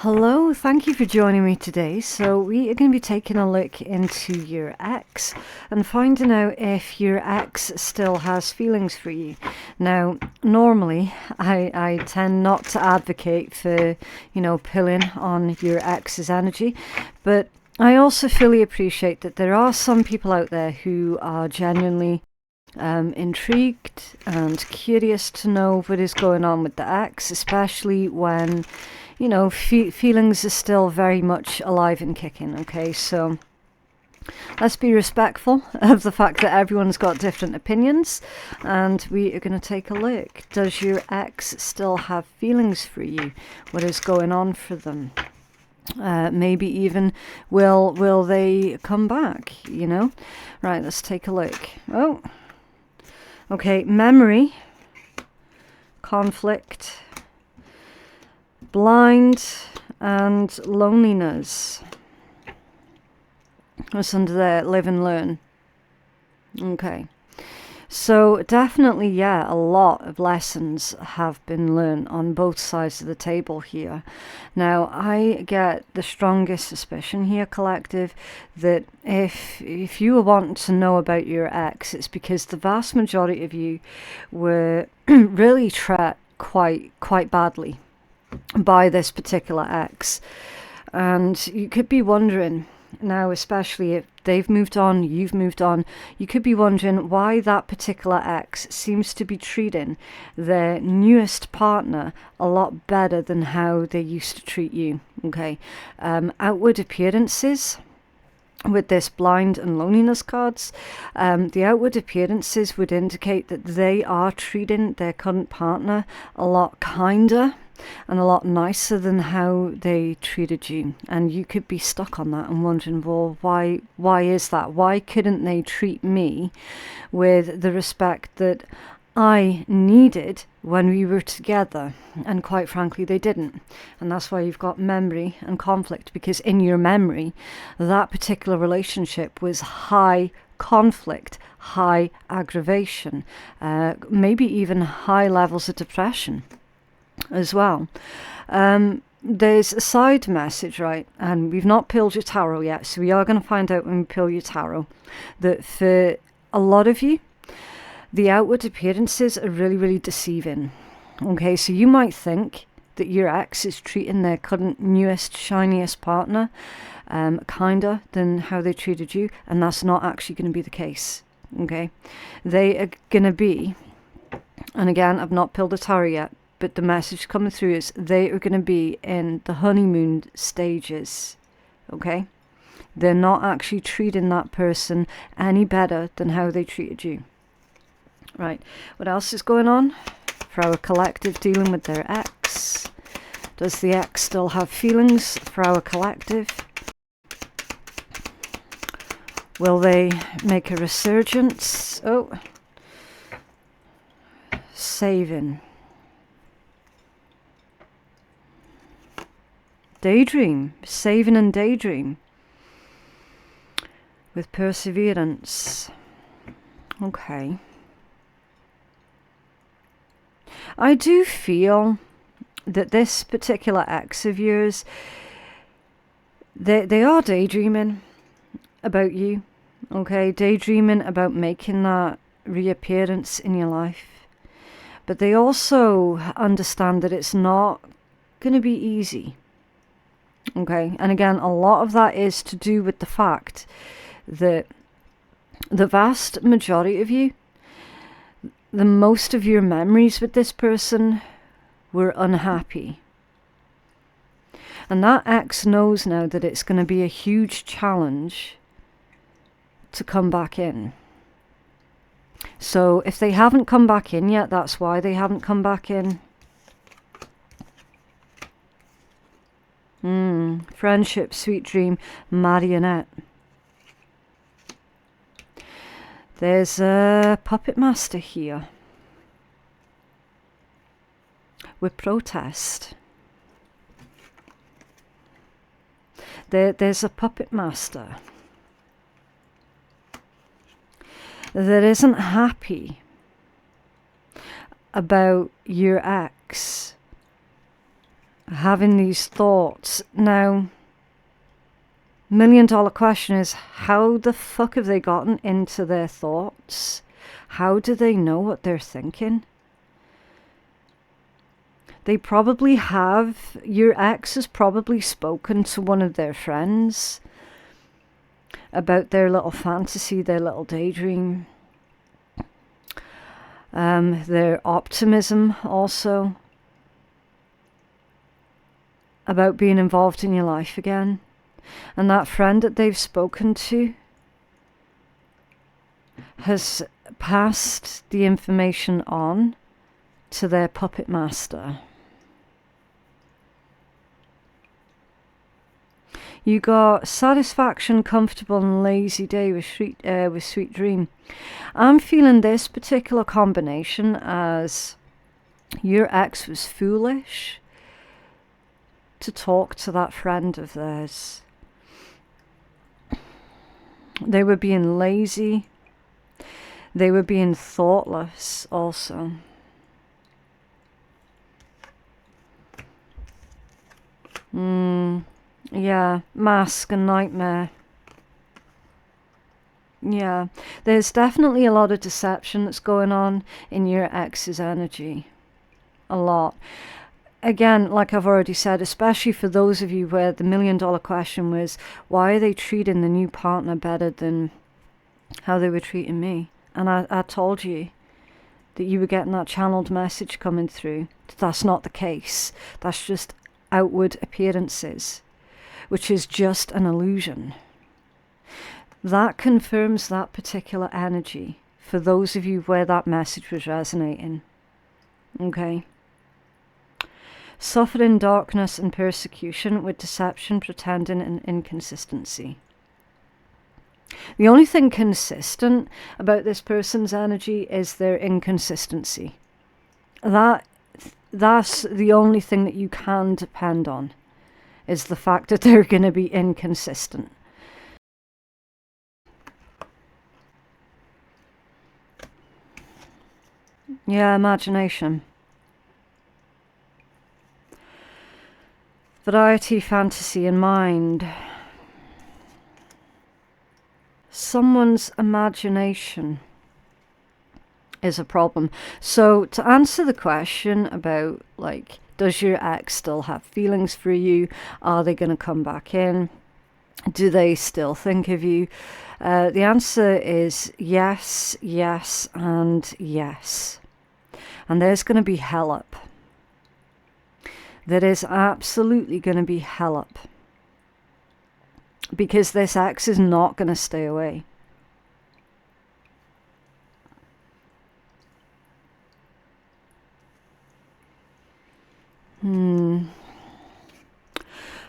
Hello, thank you for joining me today. So we are going to be taking a look into your ex and finding out if your ex still has feelings for you. Now, normally I tend not to advocate for, pulling on your ex's energy, but I also fully appreciate that there are some people out there who are genuinely intrigued and curious to know what is going on with the ex, especially when feelings are still very much alive and kicking. Okay, so let's be respectful of the fact that everyone's got different opinions, and we are going to take a look. Does your ex still have feelings for you? What is going on for them? Maybe even will they come back? Right, let's take a look. Oh, okay, memory, conflict, blind, and loneliness. What's under there? Live and learn. Okay. So definitely, yeah, a lot of lessons have been learned on both sides of the table here. Now, I get the strongest suspicion here, collective, that if you were wanting to know about your ex, it's because the vast majority of you were really treated quite badly by this particular ex. And you could be wondering now, especially if they've moved on, you've moved on, you could be wondering why that particular ex seems to be treating their newest partner a lot better than how they used to treat you. Okay, outward appearances with this blind and loneliness cards, the outward appearances would indicate that they are treating their current partner a lot kinder and a lot nicer than how they treated you. And you could be stuck on that and wondering, well, why is that? Why couldn't they treat me with the respect that I needed when we were together? And quite frankly, they didn't. And that's why you've got memory and conflict, because in your memory, that particular relationship was high conflict, high aggravation, maybe even high levels of depression as well. There's a side message, right? And we've not pulled your tarot yet, so we are going to find out when we pull your tarot that for a lot of you, the outward appearances are really, really deceiving. Okay, so you might think that your ex is treating their current, newest, shiniest partner kinder than how they treated you, and that's not actually going to be the case. Okay, they are going to be, and again, I've not pulled the tarot yet, but the message coming through is they are going to be in the honeymoon stages. Okay, they're not actually treating that person any better than how they treated you. Right, what else is going on for our collective dealing with their ex? Does the ex still have feelings for our collective? Will they make a resurgence? Oh, saving. Daydream, saving and daydream with perseverance. Okay. I do feel that this particular ex of yours, they are daydreaming about you. Okay, daydreaming about making that reappearance in your life. But they also understand that it's not going to be easy. Okay, and again, a lot of that is to do with the fact that the vast majority of you, the most of your memories with this person were unhappy. And that ex knows now that it's going to be a huge challenge to come back in. So if they haven't come back in yet, that's why they haven't come back in. Friendship, sweet dream, marionette. There's a puppet master here with protest. There's a puppet master that isn't happy about your ex having these thoughts. Now, $1 million question is, how the fuck have they gotten into their thoughts? How do they know what they're thinking? They probably have, your ex has probably spoken to one of their friends about their little fantasy, their little daydream, their optimism also, about being involved in your life again. And that friend that they've spoken to has passed the information on to their puppet master. You got satisfaction, comfortable and lazy day with sweet dream. I'm feeling this particular combination as your ex was foolish to talk to that friend of theirs. They were being lazy. They were being thoughtless also. Yeah, mask and nightmare. Yeah, there's definitely a lot of deception that's going on in your ex's energy. A lot. Again, like I've already said, especially for those of you where the $1 million question was, why are they treating the new partner better than how they were treating me? And I told you that you were getting that channeled message coming through. That's not the case. That's just outward appearances, which is just an illusion. That confirms that particular energy for those of you where that message was resonating. Okay. Suffered in darkness and persecution with deception, pretending and inconsistency. The only thing consistent about this person's energy is their inconsistency. That's the only thing that you can depend on, is the fact that they're going to be inconsistent. Yeah, imagination. Variety, fantasy and mind. Someone's imagination is a problem. So to answer the question about, like, does your ex still have feelings for you? Are they going to come back in? Do they still think of you? The answer is yes, yes, and yes. And there's going to be hell up. There is absolutely going to be hell up. Because this ex is not going to stay away.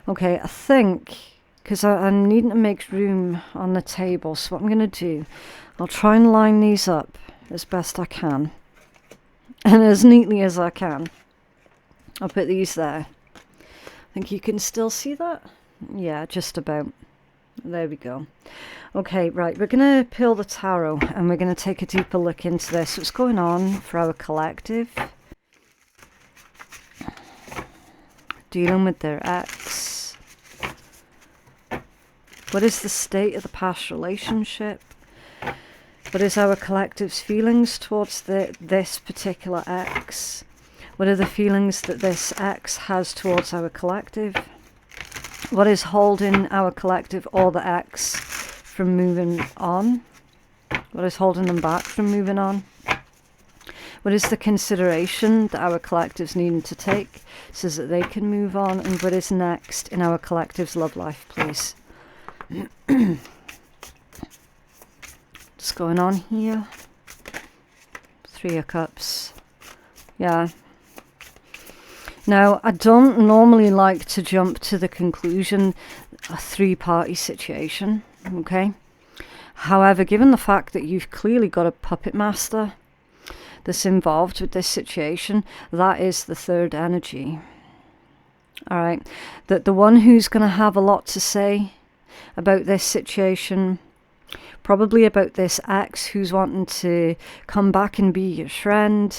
Okay, I think, because I'm needing to make room on the table, so what I'm going to do, I'll try and line these up as best I can. And as neatly as I can. I'll put these there. I think you can still see that? Yeah, just about. There we go. Okay, right, we're going to pull the tarot and we're going to take a deeper look into this. What's going on for our collective? Dealing with their ex. What is the state of the past relationship? What is our collective's feelings towards this particular ex? What are the feelings that this ex has towards our collective? What is holding our collective or the ex from moving on? What is holding them back from moving on? What is the consideration that our collectives need to take so that they can move on? And what is next in our collective's love life, please? What's going on here? 3 of Cups. Yeah. Now, I don't normally like to jump to the conclusion a 3-party situation, okay? However, given the fact that you've clearly got a puppet master that's involved with this situation, that is the third energy. All right, that the one who's going to have a lot to say about this situation, probably about this ex who's wanting to come back and be your friend,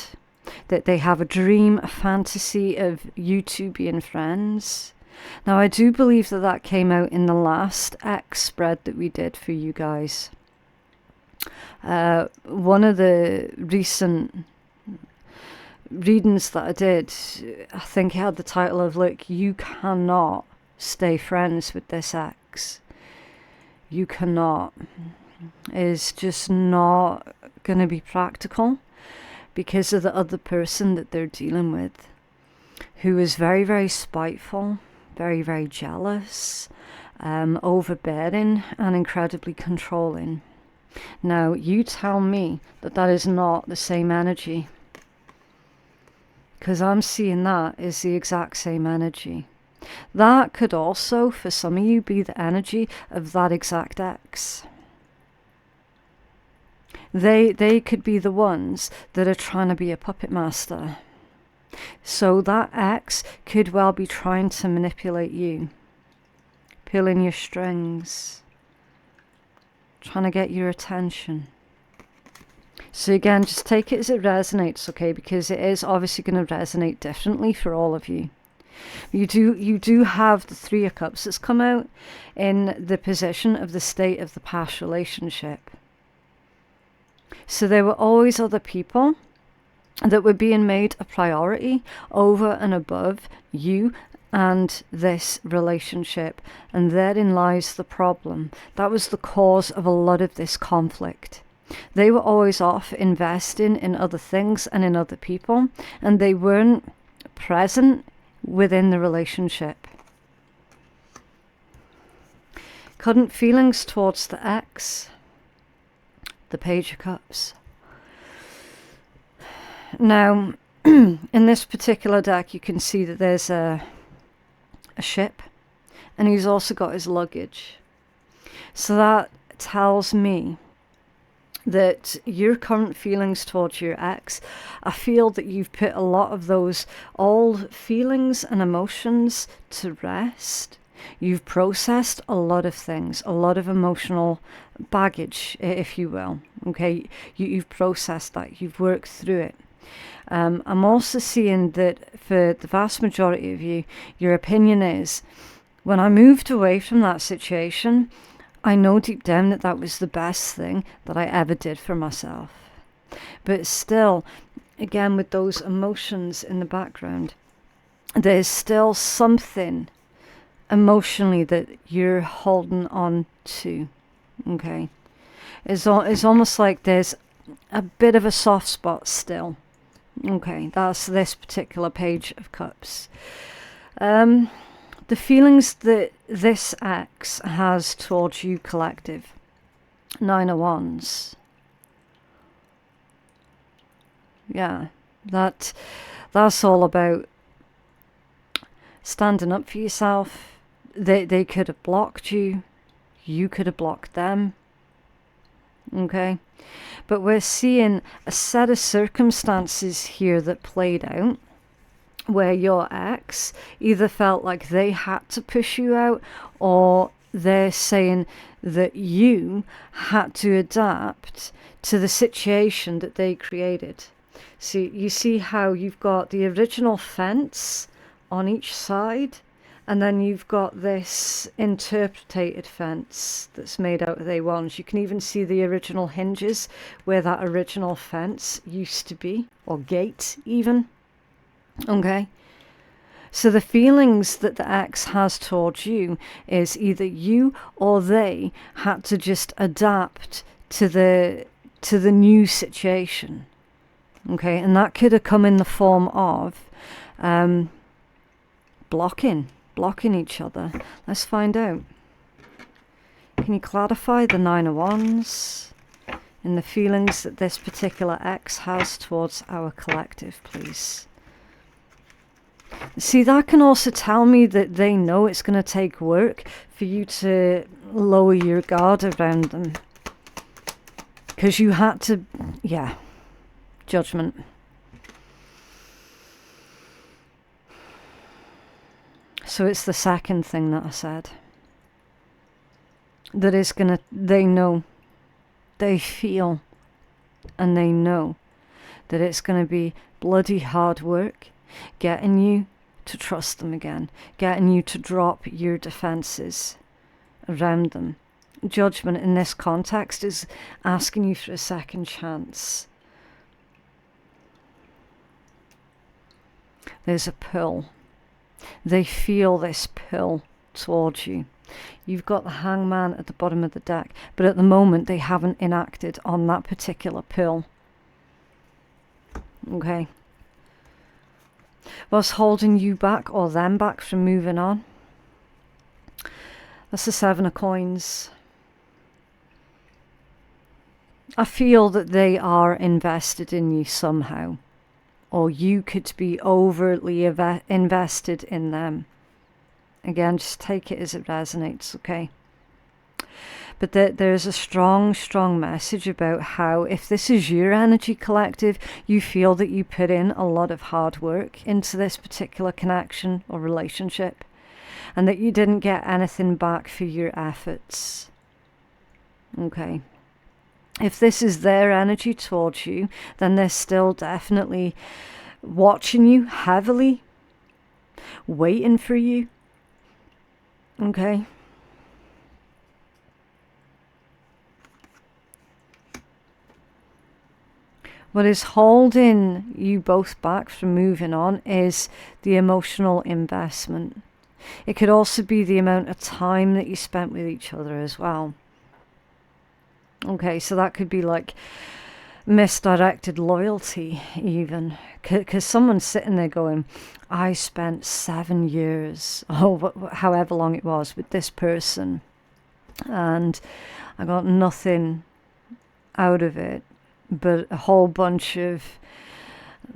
that they have a dream, a fantasy of you two being friends. Now, I do believe that that came out in the last X spread that we did for you guys. One of the recent readings that I did, I think it had the title of, look, you cannot stay friends with this ex. You cannot. It's just not going to be practical because of the other person that they're dealing with, who is very, very spiteful, very, very jealous, overbearing, and incredibly controlling. Now, you tell me that that is not the same energy, because I'm seeing that is the exact same energy. That could also, for some of you, be the energy of that exact ex. They could be the ones that are trying to be a puppet master. So that ex could well be trying to manipulate you, pulling your strings, trying to get your attention. So again, just take it as it resonates, okay? Because it is obviously going to resonate differently for all of you. You do have the Three of Cups that's come out in the position of the state of the past relationship. So there were always other people that were being made a priority over and above you and this relationship. And therein lies the problem. That was the cause of a lot of this conflict. They were always off investing in other things and in other people, and they weren't present within the relationship. Current feelings towards the ex, the Page of Cups. Now, in this particular deck, you can see that there's a ship, and he's also got his luggage. So that tells me that your current feelings towards your ex, I feel that you've put a lot of those old feelings and emotions to rest. You've processed a lot of things, a lot of emotional baggage, if you will. Okay, you've processed that, you've worked through it. I'm also seeing that for the vast majority of you, your opinion is, when I moved away from that situation, I know deep down that that was the best thing that I ever did for myself. But still, again, with those emotions in the background, there's still something emotionally that you're holding on to. Okay, it's almost like there's a bit of a soft spot still. Okay, that's this particular Page of Cups. The feelings that this ex has towards you, collective. Nine of Wands. Yeah, that's all about standing up for yourself. They could have blocked you. You could have blocked them. Okay, but we're seeing a set of circumstances here that played out where your ex either felt like they had to push you out, or they're saying that you had to adapt to the situation that they created. So you see how you've got the original fence on each side, and then you've got this interpreted fence that's made out of A1s. You can even see the original hinges where that original fence used to be, or gate even. Okay, so the feelings that the ex has towards you is either you or they had to just adapt to the new situation. Okay, and that could have come in the form of blocking each other. Let's find out. Can you clarify the Nine of Wands and the feelings that this particular ex has towards our collective, please? See, that can also tell me that they know it's going to take work for you to lower your guard around them. Because you had to, yeah, Judgment. So it's the second thing that I said. That is going to, they know, they feel, and they know that it's going to be bloody hard work getting you to trust them again, getting you to drop your defenses around them. Judgment in this context is asking you for a second chance. There's a pull. They feel this pull towards you. You've got the Hangman at the bottom of the deck, but at the moment they haven't enacted on that particular pull. Okay. What's holding you back or them back from moving on? That's the 7 of Coins. I feel that they are invested in you somehow, or you could be overtly invested in them. Again, just take it as it resonates, okay? But there's a strong, strong message about how if this is your energy collective, you feel that you put in a lot of hard work into this particular connection or relationship, and that you didn't get anything back for your efforts. Okay. If this is their energy towards you, then they're still definitely watching you heavily, waiting for you. Okay. What is holding you both back from moving on is the emotional investment. It could also be the amount of time that you spent with each other as well. Okay, so that could be like misdirected loyalty even. Because someone's sitting there going, I spent 7 years, however long it was, with this person, and I got nothing out of it but a whole bunch of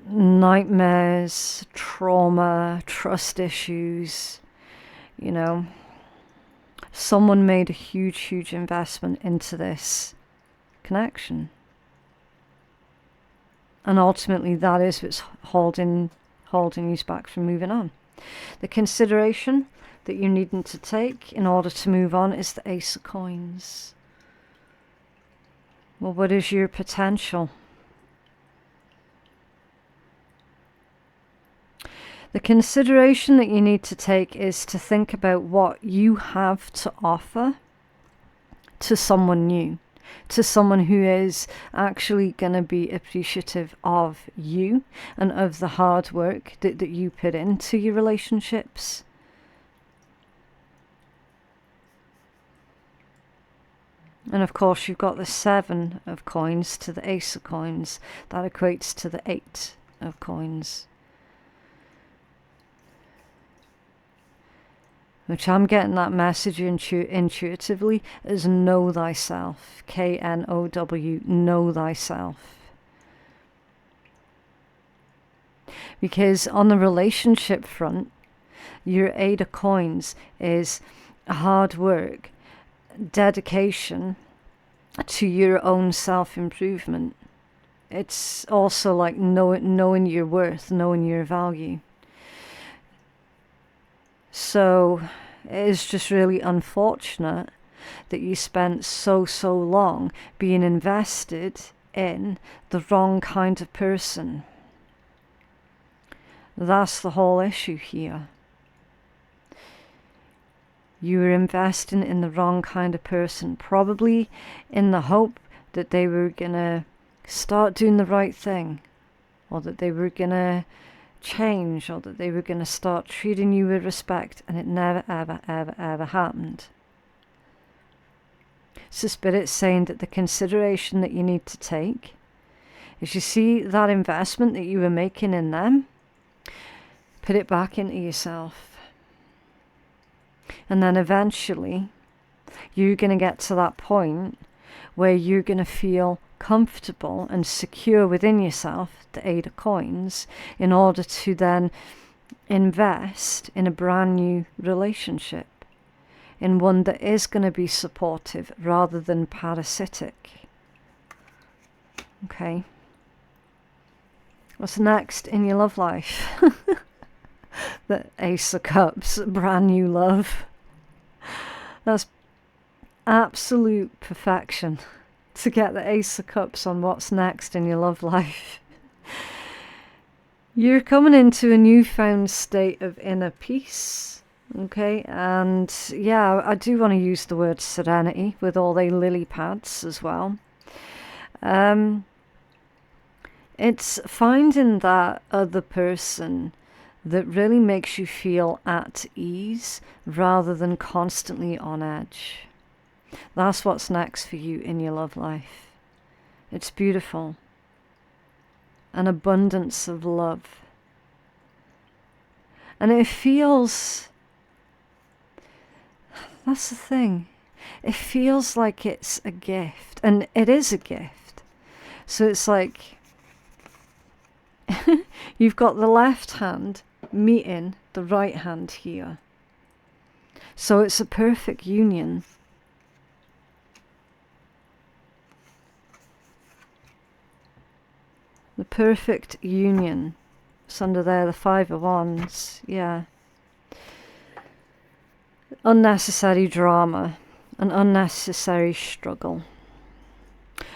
nightmares, trauma, trust issues, you know. Someone made a huge, huge investment into this connection. And ultimately that is what's holding you back from moving on. The consideration that you needn't to take in order to move on is the Ace of Coins. Well, what is your potential? The consideration that you need to take is to think about what you have to offer to someone new, to someone who is actually going to be appreciative of you and of the hard work that you put into your relationships. And of course you've got the 7 of Coins to the Ace of Coins. That equates to the 8 of Coins. Which I'm getting that message intuitively as know thyself. K-N-O-W, know thyself. Because on the relationship front, your 8 of Coins is hard work, dedication to your own self-improvement. It's also like knowing your worth, knowing your value. So it is just really unfortunate that you spent so long being invested in the wrong kind of person. That's the whole issue here. You were investing in the wrong kind of person, probably in the hope that they were going to start doing the right thing, or that they were going to change, or that they were going to start treating you with respect, and it never ever happened. So Spirit's saying that the consideration that you need to take is, you see that investment that you were making in them, put it back into yourself. And then eventually you're going to get to that point where you're going to feel comfortable and secure within yourself, the 8 of Coins, in order to then invest in a brand new relationship, in one that is going to be supportive rather than parasitic. Okay. What's next in your love life? The Ace of Cups, brand new love. That's absolute perfection to get the Ace of Cups on what's next in your love life. You're coming into a newfound state of inner peace. Okay, and yeah, I do want to use the word serenity with all the lily pads as well. It's finding that other person that really makes you feel at ease rather than constantly on edge. That's what's next for you in your love life. It's beautiful. An abundance of love. And it feels, that's the thing, it feels like it's a gift. And it is a gift. So it's like, you've got the left hand meeting the right hand here. So it's a perfect union. The perfect union. It's under there, the Five of Wands. Yeah. Unnecessary drama. An unnecessary struggle.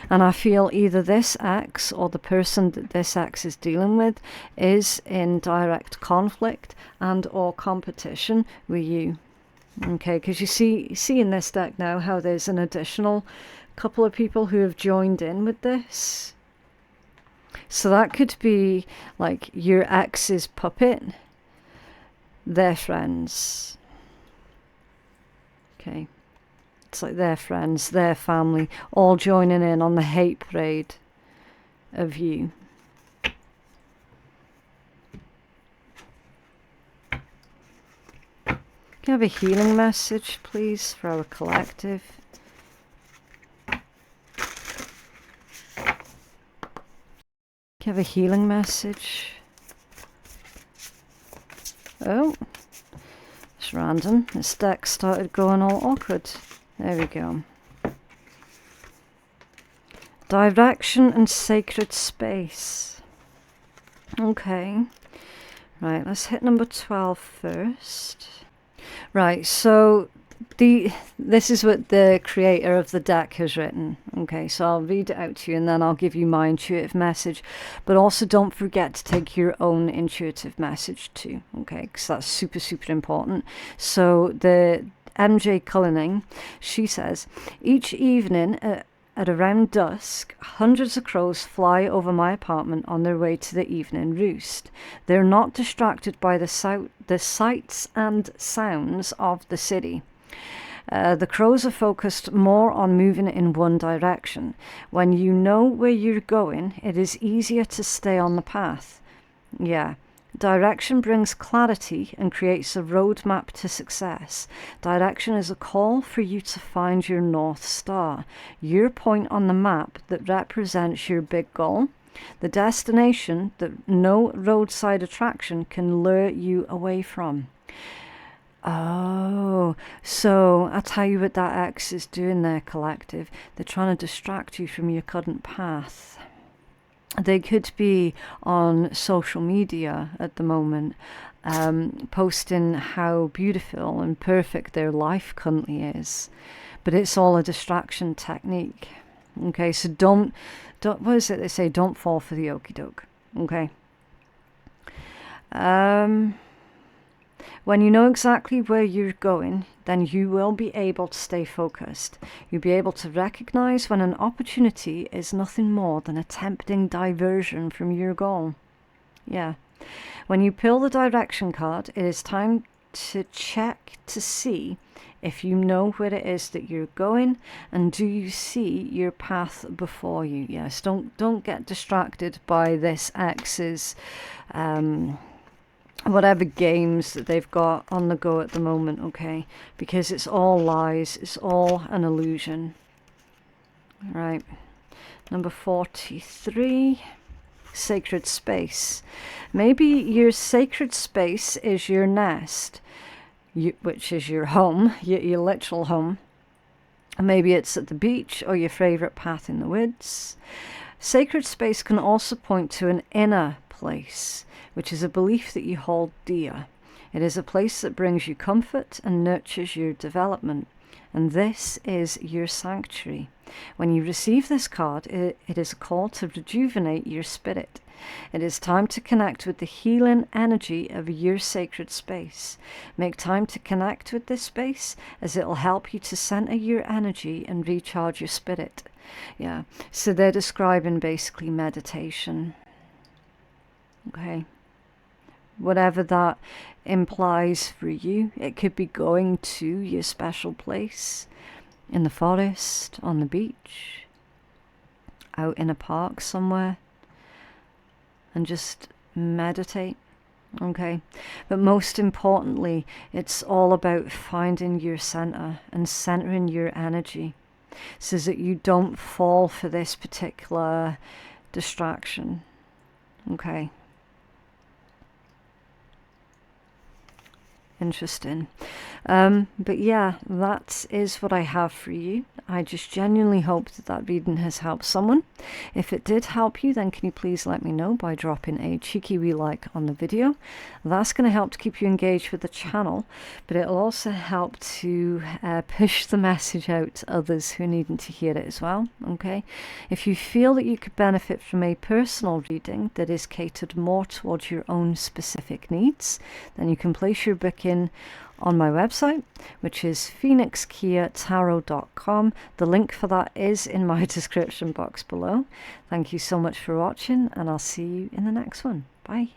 And I feel either this ex or the person that this ex is dealing with is in direct conflict and or competition with you. Okay, because you see in this deck now how there's an additional couple of people who have joined in with this. So that could be like your ex's puppet, their friends. Okay. It's like their friends, their family, all joining in on the hate parade of you. Can I have a healing message, please, for our collective? Can I have a healing message? Oh, it's random. This deck started going all awkward. There we go. Direction and sacred space. Okay. Right, let's hit number 12 first. Right, so this is what the creator of the deck has written. Okay, so I'll read it out to you and then I'll give you my intuitive message. But also don't forget to take your own intuitive message too. Okay, because that's super, super important. So the MJ Cullining, she says, each evening at around dusk, hundreds of crows fly over my apartment on their way to the evening roost. They're not distracted by the sights and sounds of the city. The crows are focused more on moving in one direction. When you know where you're going, it is easier to stay on the path. Yeah. Direction brings clarity and creates a roadmap to success. Direction is a call for you to find your North Star, your point on the map that represents your big goal, the destination that no roadside attraction can lure you away from. Oh, so I'll tell you what that X is doing there, collective. They're trying to distract you from your current path. They could be on social media at the moment, posting how beautiful and perfect their life currently is. But it's all a distraction technique. Okay, so don't what is it they say? Don't fall for the okie doke. Okay. When you know exactly where you're going, then you will be able to stay focused. You'll be able to recognize when an opportunity is nothing more than a tempting diversion from your goal. Yeah. When you pull the direction card, it is time to check to see if you know where it is that you're going and do you see your path before you. Yes, don't get distracted by this X's whatever games that they've got on the go at the moment, okay? Because it's all lies, it's all an illusion. Right, number 43, sacred space. Maybe your sacred space is your nest, which is your home, your literal home. Maybe it's at the beach or your favourite path in the woods. Sacred space can also point to an inner place, which is a belief that you hold dear. It is a place that brings you comfort and nurtures your development. And this is your sanctuary. When you receive this card, it is a call to rejuvenate your spirit. It is time to connect with the healing energy of your sacred space. Make time to connect with this space, as it will help you to center your energy and recharge your spirit. Yeah, so they're describing basically meditation. Okay. Whatever that implies for you, it could be going to your special place, in the forest, on the beach, out in a park somewhere, and just meditate. Okay, but most importantly, it's all about finding your center and centering your energy, so that you don't fall for this particular distraction. Okay. Interesting. But yeah, that is what I have for you. I just genuinely hope that reading has helped someone. If it did help you, then can you please let me know by dropping a cheeky wee like on the video. That's going to help to keep you engaged with the channel, but it'll also help to push the message out to others who are needing to hear it as well. Okay, if you feel that you could benefit from a personal reading that is catered more towards your own specific needs, then you can place your booking on my website, which is phoenixkeiatarot.com. The link for that is in my description box below. Thank you so much for watching, and I'll see you in the next one. Bye.